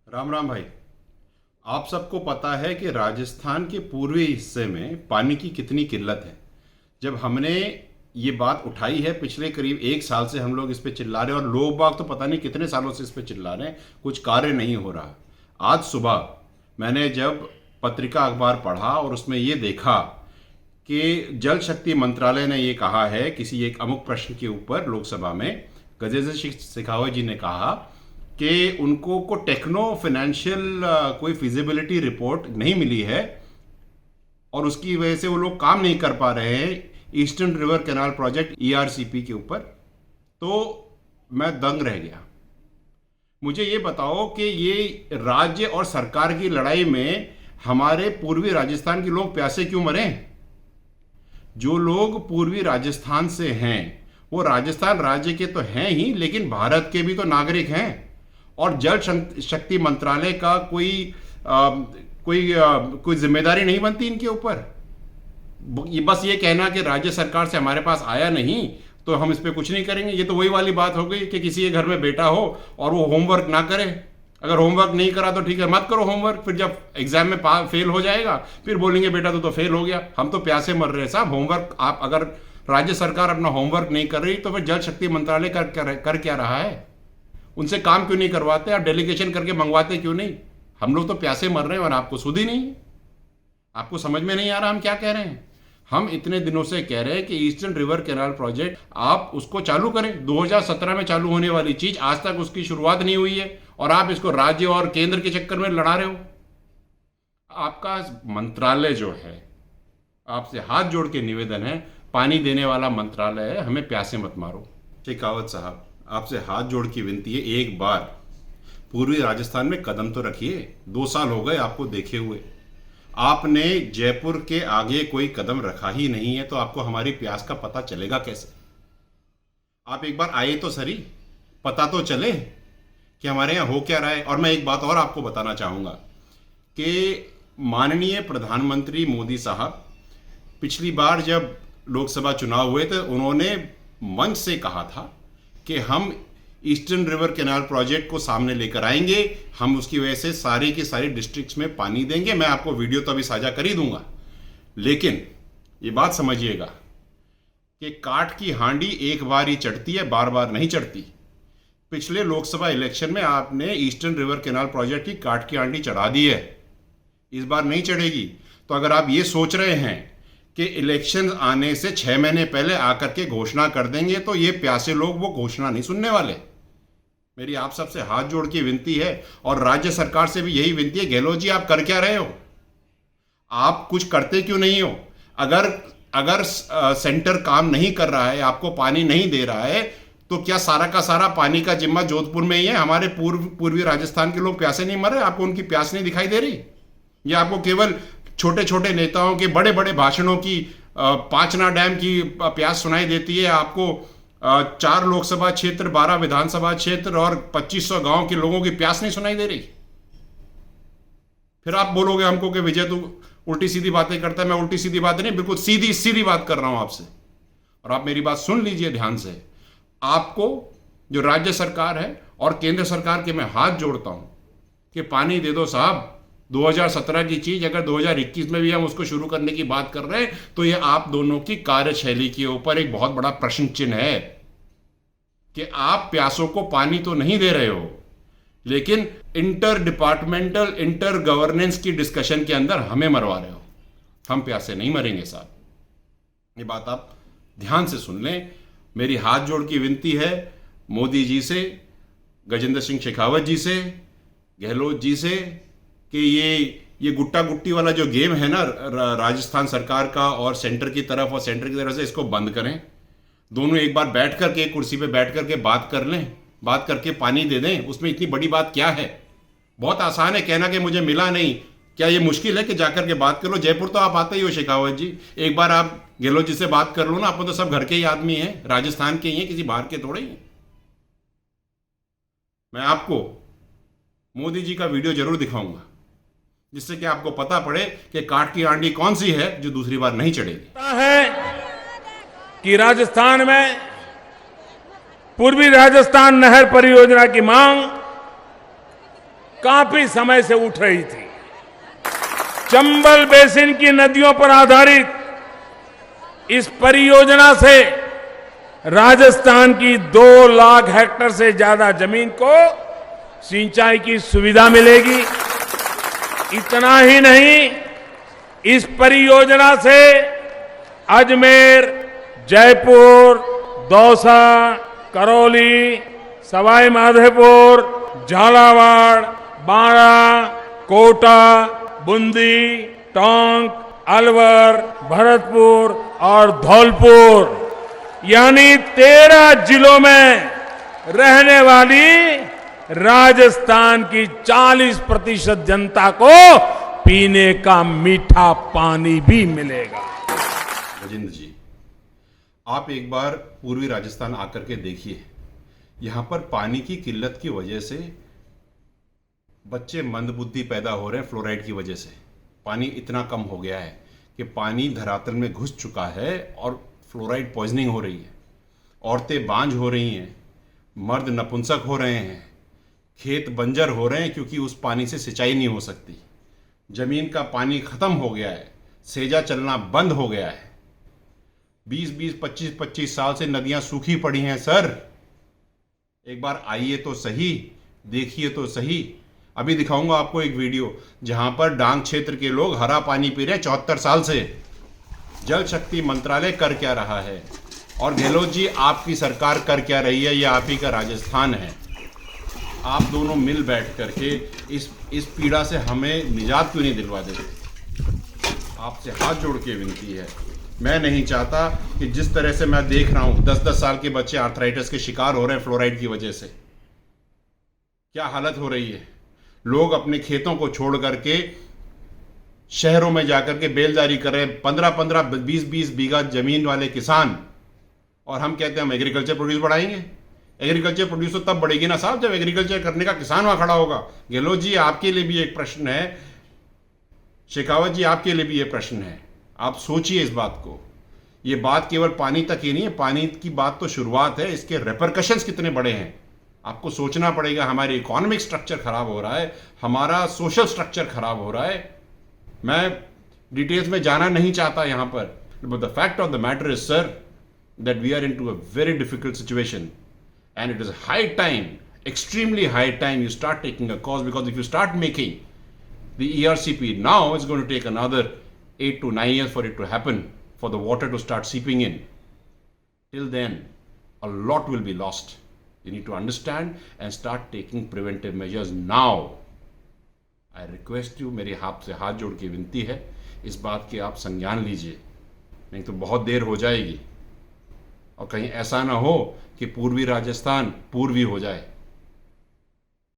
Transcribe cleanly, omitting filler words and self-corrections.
राम राम भाई। आप सबको पता है कि राजस्थान के पूर्वी हिस्से में पानी की कितनी किल्लत है। जब हमने ये बात उठाई है, पिछले करीब एक साल से हम लोग इस पे चिल्ला रहे हैं और लोग बाग तो पता नहीं कितने सालों से इस पे चिल्ला रहे हैं, कुछ कार्य नहीं हो रहा। आज सुबह मैंने जब पत्रिका अखबार पढ़ा और उसमें ये देखा कि जल शक्ति मंत्रालय ने ये कहा है किसी एक अमुक प्रश्न के ऊपर लोकसभा में, गजेंद्र सिंह शेखावत जी ने कहा कि उनको को टेक्नो फाइनेंशियल कोई फिजिबिलिटी रिपोर्ट नहीं मिली है और उसकी वजह से वो लोग काम नहीं कर पा रहे हैं eastern river canal project ERCP के ऊपर। तो मैं दंग रह गया। मुझे ये बताओ कि ये राज्य और सरकार की लड़ाई में हमारे पूर्वी राजस्थान के लोग प्यासे क्यों मरे? जो लोग पूर्वी राजस्थान से हैं वो राजस्थान राज्य के तो हैं ही, लेकिन भारत के भी तो नागरिक हैं। और जल शक्ति मंत्रालय का कोई जिम्मेदारी नहीं बनती इनके ऊपर। बस ये कहना कि राज्य सरकार से हमारे पास आया नहीं तो हम इस पर कुछ नहीं करेंगे, ये तो वही वाली बात हो गई कि किसी के घर में बेटा हो और वो होमवर्क ना करे। अगर होमवर्क नहीं करा तो ठीक है, मत करो होमवर्क, फिर जब एग्जाम में फेल हो जाएगा फिर बोलेंगे बेटा तो फेल हो गया। हम तो प्यासे मर रहे हैं साहब। होमवर्क आप अगर राज्य सरकार अपना होमवर्क नहीं कर रही तो फिर जल शक्ति मंत्रालय कर क्या रहा है? उनसे काम क्यों नहीं करवाते? आप डेलीगेशन करके मंगवाते क्यों नहीं? हम लोग तो प्यासे मर रहे हैं और आपको सुध ही नहीं। आपको समझ में नहीं आ रहा हम क्या कह रहे हैं। हम इतने दिनों से कह रहे हैं कि ईस्टर्न रिवर कैनाल प्रोजेक्ट आप उसको चालू करें। 2017 में चालू होने वाली चीज आज तक उसकी शुरुआत नहीं हुई है और आप इसको राज्य और केंद्र के चक्कर में लड़ा रहे हो। आपका मंत्रालय जो है, आपसे हाथ जोड़ के निवेदन है, पानी देने वाला मंत्रालय है, हमें प्यासे मत मारो। शेखावत साहब, आपसे हाथ जोड़ की विनती है, एक बार पूर्वी राजस्थान में कदम तो रखिए। 2 साल हो गए आपको देखे हुए। आपने जयपुर के आगे कोई कदम रखा ही नहीं है तो आपको हमारी प्यास का पता चलेगा कैसे? आप एक बार आए तो सही, पता तो चले कि हमारे यहाँ हो क्या रहा है। और मैं एक बात और आपको बताना चाहूँगा कि माननीय प्रधानमंत्री मोदी साहब पिछली बार जब लोकसभा चुनाव हुए थे, उन्होंने मंच से कहा था कि हम ईस्टर्न रिवर कैनाल प्रोजेक्ट को सामने लेकर आएंगे, हम उसकी वजह से सारी की सारी डिस्ट्रिक्ट्स में पानी देंगे। मैं आपको वीडियो तो अभी साझा कर ही दूंगा, लेकिन ये बात समझिएगा कि काठ की हांडी एक बार ही चढ़ती है, बार बार नहीं चढ़ती। पिछले लोकसभा इलेक्शन में आपने ईस्टर्न रिवर कैनाल प्रोजेक्ट की काठ की हांडी चढ़ा दी है, इस बार नहीं चढ़ेगी। तो अगर आप ये सोच रहे हैं कि इलेक्शन आने से 6 महीने पहले आकर के घोषणा कर देंगे तो ये प्यासे लोग वो घोषणा नहीं सुनने वाले। मेरी आप सबसे हाथ जोड़ की विनती है और राज्य सरकार से भी यही विनती है, गहलोत जी आप कर क्या रहे हो? आप कुछ करते क्यों नहीं हो? अगर सेंटर काम नहीं कर रहा है, आपको पानी नहीं दे रहा है, तो क्या सारा का सारा पानी का जिम्मा जोधपुर में ही है? हमारे पूर्वी राजस्थान के लोग प्यासे नहीं मर रहे? आपको उनकी प्यास नहीं दिखाई दे रही? या आपको केवल छोटे छोटे नेताओं के बड़े बड़े भाषणों की पांचना डैम की प्यास सुनाई देती है? आपको 4 लोकसभा क्षेत्र, 12 विधानसभा क्षेत्र और 2500 गांव के लोगों की प्यास नहीं सुनाई दे रही? फिर आप बोलोगे हमको कि विजय तू उल्टी सीधी बातें करता है। मैं उल्टी सीधी बातें नहीं, बिल्कुल सीधी सीधी बात कर रहा हूं आपसे। और आप मेरी बात सुन लीजिए ध्यान से। आपको जो राज्य सरकार है और केंद्र सरकार के मैं हाथ जोड़ता हूं कि पानी दे दो साहब। 2017 की चीज अगर 2021 में भी हम उसको शुरू करने की बात कर रहे हैं तो ये आप दोनों की कार्यशैली के ऊपर एक बहुत बड़ा प्रश्न चिन्ह है कि आप प्यासों को पानी तो नहीं दे रहे हो, लेकिन इंटर डिपार्टमेंटल इंटर गवर्नेंस की डिस्कशन के अंदर हमें मरवा रहे हो। हम प्यासे नहीं मरेंगे साहब, ये बात आप ध्यान से सुन लें। मेरी हाथ जोड़ की विनती है मोदी जी से, गजेंद्र सिंह शेखावत जी से, गहलोत जी से कि ये गुट्टा गुट्टी वाला जो गेम है ना राजस्थान सरकार का और सेंटर की तरफ से, इसको बंद करें। दोनों एक बार बैठ करके एक कुर्सी पे बैठ करके बात कर लें, बात करके पानी दे दें। उसमें इतनी बड़ी बात क्या है? बहुत आसान है कहना कि मुझे मिला नहीं। क्या ये मुश्किल है कि जाकर के बात कर लो? जयपुर तो आप आते ही हो शेखावत जी, एक बार आप गहलोत जी से बात कर लो ना। अपन तो सब घर के ही आदमी हैं, राजस्थान के ही हैं, किसी बाहर के थोड़े ही हैं। मैं आपको मोदी जी का वीडियो जरूर दिखाऊंगा जिससे कि आपको पता पड़े कि काठ की हांडी कौन सी है जो दूसरी बार नहीं चढ़ेगी। है कि राजस्थान में पूर्वी राजस्थान नहर परियोजना की मांग काफी समय से उठ रही थी। चंबल बेसिन की नदियों पर आधारित इस परियोजना से राजस्थान की 2 लाख हेक्टेयर से ज्यादा जमीन को सिंचाई की सुविधा मिलेगी। इतना ही नहीं, इस परियोजना से अजमेर, जयपुर, दौसा, करौली, सवाई माधोपुर, झालावाड़, बांरा, कोटा, बूंदी, टोंक, अलवर, भरतपुर और धौलपुर यानी 13 जिलों में रहने वाली राजस्थान की 40% जनता को पीने का मीठा पानी भी मिलेगा। राजेंद्र जी, आप एक बार पूर्वी राजस्थान आकर के देखिए। यहाँ पर पानी की किल्लत की वजह से बच्चे मंदबुद्धि पैदा हो रहे हैं। फ्लोराइड की वजह से पानी इतना कम हो गया है कि पानी धरातल में घुस चुका है और फ्लोराइड पॉइजनिंग हो रही है। औरतें बांझ हो रही हैं, मर्द नपुंसक हो रहे हैं, खेत बंजर हो रहे हैं क्योंकि उस पानी से सिंचाई नहीं हो सकती। जमीन का पानी खत्म हो गया है, सेजा चलना बंद हो गया है। 20-20, 25-25 साल से नदियां सूखी पड़ी हैं सर। एक बार आइए तो सही, देखिए तो सही। अभी दिखाऊंगा आपको एक वीडियो जहां पर डांग क्षेत्र के लोग हरा पानी पी रहे हैं 74 साल से। जल शक्ति मंत्रालय कर क्या रहा है और गहलोत जी आपकी सरकार कर क्या रही है? ये आप ही का राजस्थान है। आप दोनों मिल बैठ करके इस पीड़ा से हमें निजात क्यों नहीं दिलवा देते? आपसे हाथ जोड़ के विनती है। मैं नहीं चाहता कि जिस तरह से मैं देख रहा हूं 10-10 साल के बच्चे आर्थराइटिस के शिकार हो रहे हैं फ्लोराइड की वजह से। क्या हालत हो रही है। लोग अपने खेतों को छोड़ करके शहरों में जाकर के बेलदारी कर रहे हैं। 15-15, 20-20 बीघा जमीन वाले किसान, और हम कहते हैं हम एग्रीकल्चर प्रोड्यूस बढ़ाएंगे। एग्रीकल्चर प्रोड्यूस तो तब बढ़ेगी ना साहब जब एग्रीकल्चर करने का किसान वहां खड़ा होगा। गहलोत जी आपके लिए भी एक प्रश्न है, शेखावत जी आपके लिए भी ये प्रश्न है। आप सोचिए इस बात को। ये बात केवल पानी तक ही नहीं है, पानी की बात तो शुरुआत है, इसके रेपरकशंस कितने बड़े हैं आपको सोचना पड़ेगा। हमारी इकोनॉमिक स्ट्रक्चर खराब हो रहा है, हमारा सोशल स्ट्रक्चर खराब हो रहा है। मैं डिटेल्स में जाना नहीं चाहता यहां पर, but the fact of the matter is sir that we are into a very difficult situation and it is high time, extremely high time you start taking a cause, because if you start making the ERCP now, it's going to take another 8 to 9 years for it to happen, for the water to start seeping in. Till then, a lot will be lost. You need to understand and start taking preventive measures now. I request you, मेरे हाथ से हाथ जोड़ के विनती है, इस बात के आप संज्ञान लीजिए, नहीं तो बहुत देर हो जाएगी और कहीं ऐसा ना हो कि पूर्वी राजस्थान पूर्वी हो जाए।